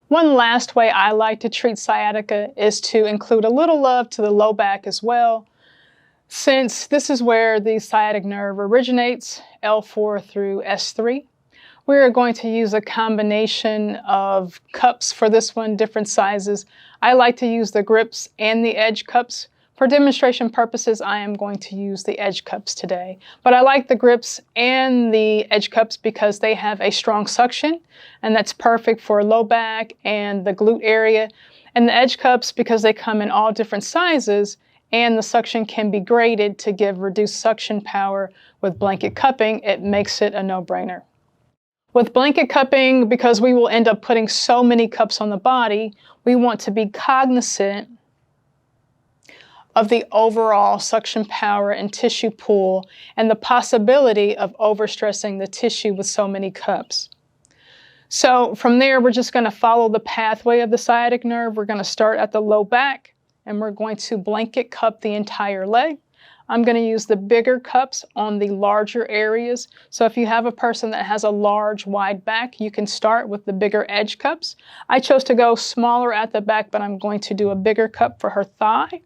One last way I like to treat sciatica is to include a little love to the low back as well. Since this is where the sciatic nerve originates, L4 through S3, we're going to use a combination of cups for this one, different sizes. I like to use the grips and the edge cups. For demonstration purposes, I am going to use the edge cups today. But I like the grips and the edge cups because they have a strong suction, and that's perfect for low back and the glute area. And the edge cups, because they come in all different sizes, and the suction can be graded to give reduced suction power with blanket cupping, it makes it a no-brainer. With blanket cupping, because we will end up putting so many cups on the body, we want to be cognizant of the overall suction power and tissue pool and the possibility of overstressing the tissue with so many cups. So from there, we're just going to follow the pathway of the sciatic nerve. We're going to start at the low back, and we're going to blanket cup the entire leg. I'm going to use the bigger cups on the larger areas. So if you have a person that has a large, wide back, you can start with the bigger edge cups. I chose to go smaller at the back, but I'm going to do a bigger cup for her thigh.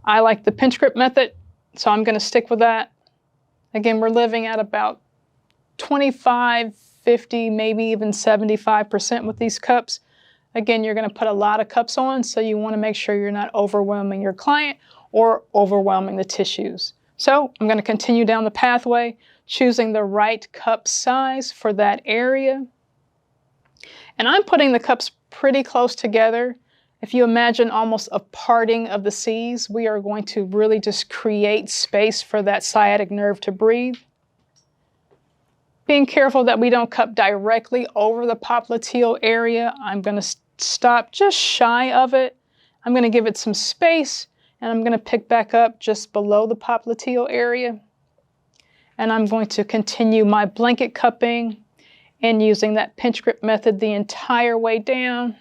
I like the pinch grip method, so I'm going to stick with that. Again, we're living at about 25, 50, maybe even 75% with these cups. Again, you're going to put a lot of cups on, so you want to make sure you're not overwhelming your client or overwhelming the tissues. So I'm going to continue down the pathway, choosing the right cup size for that area. And I'm putting the cups pretty close together. If you imagine almost a parting of the seas, we are going to really just create space for that sciatic nerve to breathe. Being careful that we don't cup directly over the popliteal area. I'm going to stop just shy of it. I'm going to give it some space, and I'm going to pick back up just below the popliteal area. And I'm going to continue my blanket cupping and using that pinch grip method the entire way down.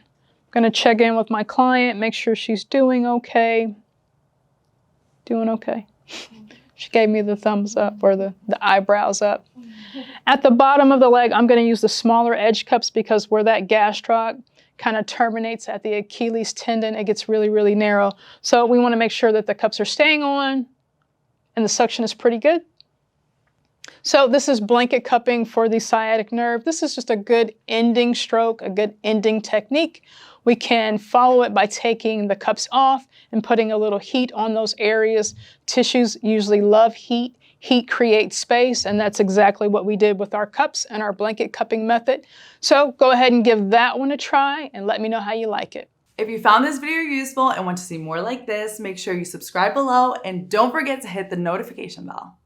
I'm going to check in with my client, make sure she's doing okay. Doing okay. She gave me the thumbs up or the eyebrows up. At the bottom of the leg, I'm going to use the smaller edge cups because where that gastroc kind of terminates at the Achilles tendon, it gets really, really narrow. So we want to make sure that the cups are staying on and the suction is pretty good. So this is blanket cupping for the sciatic nerve. This is just a good ending stroke, a good ending technique. We can follow it by taking the cups off and putting a little heat on those areas. Tissues usually love heat. Heat creates space, and that's exactly what we did with our cups and our blanket cupping method. So go ahead and give that one a try and let me know how you like it. If you found this video useful and want to see more like this, make sure you subscribe below and don't forget to hit the notification bell.